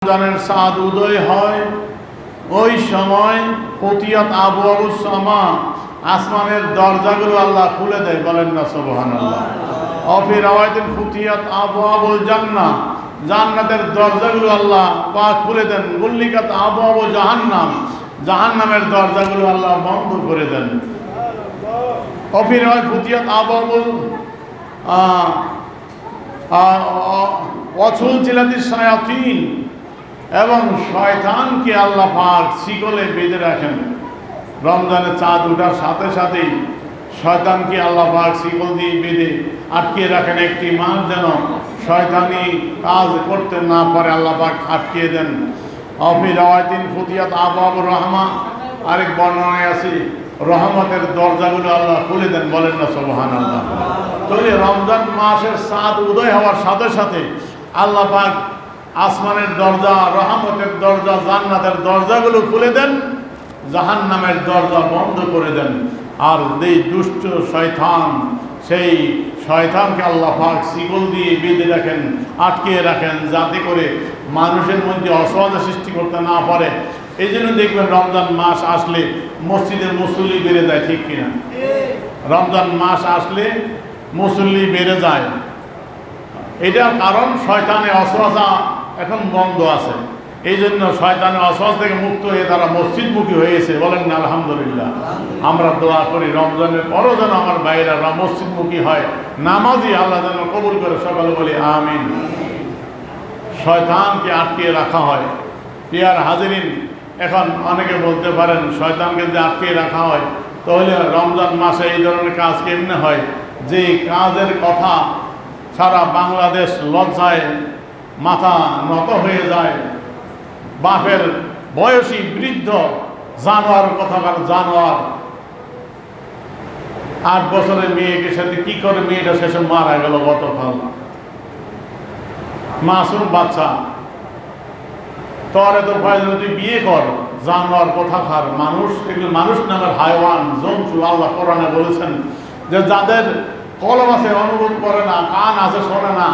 রমজানের চাঁদ উদয় হয় ওই সময় ফতিয়াত আবু আবু সামা আসমানের দরজাগুলো আল্লাহ খুলে দেয়, বলেন না সুবহানাল্লাহ। অফি রাওয়ায়াতিন ফতিয়াত আবু আবুল জান্নাহ, জান্নাতের দরজাগুলো আল্লাহ পাক খুলে দেন। গুল্লিকাত আবু আবু জাহান্নাম, জাহান্নামের দরজাগুলো আল্লাহ বন্ধ করে দেন। অফি রাওয়ায়াত ফতিয়াত আবু আবুল ওয়াসুলসিলাতিশ শায়াতিন, এবং শয়তানকে আল্লাহ পাক শিকলে বেঁধে রাখেন। রমজানের চাঁদ ওঠার সাথে সাথেই শয়তানকে আল্লাহ পাক শিকল দিয়ে বেঁধে আটকে রাখেন। একটি মাস যেন শয়তানি কাজ করতে না পারে আল্লাহ পাক আটকে দেন। অফি রাওয়ায়াতিন ফতিয়াত আবু আবু রহমা, আরেক বর্ণনায় আছে রহমতের দরজাগুলো আল্লাহ খুলে দেন, বলেন না সুবহানাল্লাহ। তাহলে রমজান মাসের চাঁদ উদয় হওয়ার সাথে সাথে আল্লাহ পাক আসমানের দরজা, রহমতের দরজা, জান্নাতের দরজাগুলো খুলে দেন, জাহান্নামের দরজা বন্ধ করে দেন। আর এই দুষ্ট শয়তান, সেই শয়তানকে আল্লাহ পাক শিকল দিয়ে বেঁধে রাখেন, আটকে রাখেন, যাতে করে মানুষের মধ্যে অসহজা সৃষ্টি করতে না পারে। এই জন্য দেখবেন রমজান মাস আসলে মসজিদে মুসল্লি বেড়ে যায়, ঠিক কিনা? রমজান মাস আসলে মুসল্লি বেড়ে যায়। এটার কারণ শয়তানের অসহজা এখন বন্ধ আছে। এই জন্য শয়তানের অসহজ থেকে মুক্ত হয়ে তারা মসজিদমুখী হয়েছে, বলেন না আলহামদুলিল্লাহ। আমরা দোয়া করি রমজানের পরও যেন আমার বাইরেরা মসজিদমুখী হয়, নামাজি আল্লাহ যেন কবুল করে, সকালে বলি আমিন। শয়তানকে আটকে রাখা হয়। প্রিয়ার হাজিরিন, এখন অনেকে বলতে পারেন শয়তানকে যদি আটকে রাখা হয় তাহলে রমজান মাসে এই ধরনের কাজ কেমনে হয়? যে কাজের কথা সারা বাংলাদেশ লজ্জায় মাথা নত হয়ে যায়। বাপের বয়সী বৃদ্ধ জানোয়ার, কথাকার জানোয়ার, 8 বছরের মেয়েকে সাথে কি করে মেয়েটা শেষে মারা গেল গতকাল। মাসুম বাচ্চা, তোর এত ভয় তুই বিয়ে কর। জানোয়ার কোথাকার মানুষ, এগুলো মানুষ নামের হাইওয়ান, জন্তু। আল্লাহ কোরআনে বলেছেন যে যাদের কলম আছে অনুভব করে না, কান আছে শোনে না,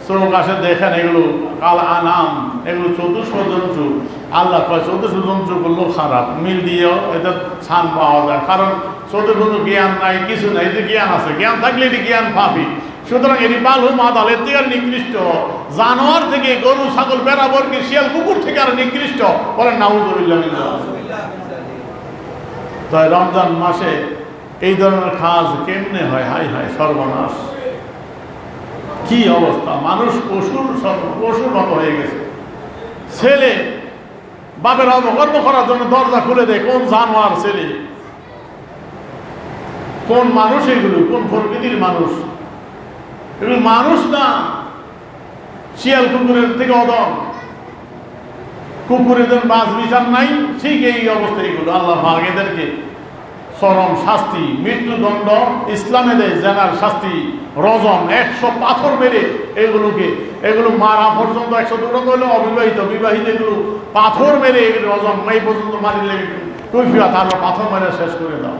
চোখ আসে দেখেন, এগুলো কাল আনাম, এগুলো চতুষ্প জন্তু। আল্লাহ কয় চতুষ্প জন্তুগুলো খারাপ, মিল দিয়েও এতে ছান পাওয়া যায়। কারণ চতুর্থ জ্ঞান নাই, কিছু নাই, যে জ্ঞান আছে, জ্ঞান থাকলে এটি জ্ঞান পাবি। সুতরাং এটি বালু মাদাল, এর থেকে আর নিকৃষ্ট। জানোয়ার থেকে গরু, ছাগল, বেড়া, বর্গি, শিয়াল, কুকুর থেকে আর নিকৃষ্ট, বলেন নাউযুবিল্লাহ। তাই রমজান মাসে এই ধরনের কাজ কেমনে হয়? হাই হাই সর্বনাশ, কি অবস্থা! মানুষ পশুর মতো হয়ে গেছে। ছেলে বাপের অবকর্ম করার জন্য দরজা খুলে দেয়। কোন জানোয়ার ছেলে, কোন মানুষ এগুলো? কোন প্রকৃতির মানুষ এগুলো? মানুষ না, শিয়াল কুকুরের থেকে অদম। কুকুরের জন্য বাস বিচার নাই, ঠিক এই অবস্থা এগুলো। আল্লাহ পাক এদেরকে চরম শাস্তি, মৃত্যুদণ্ড ইসলামে দেয়, জেনার শাস্তি, রজম, 100 পাথর মেরে এগুলো মারা পর্যন্ত। 100 দূরত হলে অবিবাহিত, বিবাহিত এগুলো পাথর মেরে রজম এই পর্যন্ত মারিলে কৈফিয়ত, আরো পাথর মেরে শেষ করে দাও।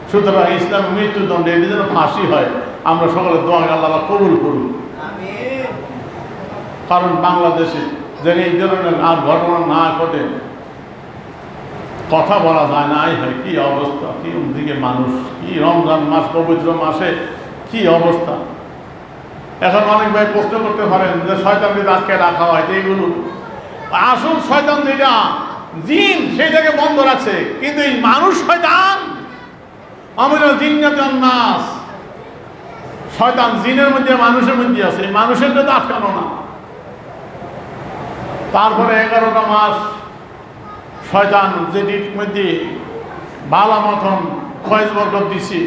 সুতরাং ইসলামের মৃত্যুদণ্ড এটি যেন ফাঁসি হয়। আমরা সকলে দোয়া আল্লাহ কবুল করুন। কারণ বাংলাদেশে যেন এই ধরনের আর ঘটনা না ঘটে, কথা বলা যায় না। হয় কি অবস্থা, কি দিকে মানুষ, কি রমজান মাস, পবিত্র মাসে কি অবস্থা। এখন অনেক ভাই প্রশ্ন করতে পারেন যে শয়তানকে আটকে রাখা হয়, তো এগুলো আসল শয়তান যেটা জিন, সেটাকে বন্ধ রাখছে। কিন্তু এই মানুষ শয়তান, আমরা জিন্নাতুন নাস, শয়তান জিনের মধ্যে মানুষের মধ্যে আছে, মানুষেরটা তো আটকানো না। তারপরে 11টা মাস শয়তান যেটির মধ্যে বালা মতন ফয়েজ বরকত দিছি,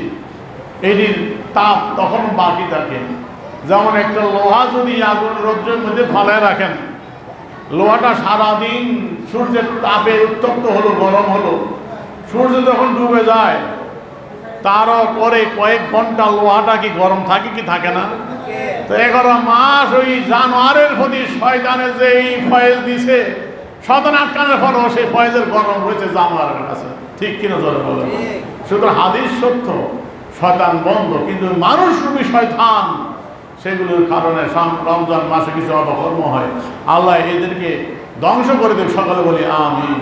এটির তাপ তখন বাকি থাকে। যেমন একটা লোহা যদি আগুন রৌদ্রের মধ্যে ফালায় রাখেন, লোহাটা সারাদিন সূর্যের তাপে উত্তপ্ত হলো, গরম হলো, সূর্য যখন ডুবে যায় তারও পরে কয়েক ঘন্টা লোহাটা কি গরম থাকে কি থাকে না? তো 11 মাস ওই জানোয়ারের প্রতি শয়তানের যে এই ফয়েজ দিছে, শয়তান আটকানোর পরও সেই ফয়েজের গরম হয়েছে জানোয়ারের কাছে, ঠিক কিনা জোরে বলে? সুতরাং হাদিস সত্য, শয়তান বন্ধ। কিন্তু মানুষ রূপী শয়তান সেগুলোর কারণে রমজান মাসে কিছু অপকর্ম হয়, আল্লাহ এদেরকে ধ্বংস করে দেব। সকলে বলি আমিন।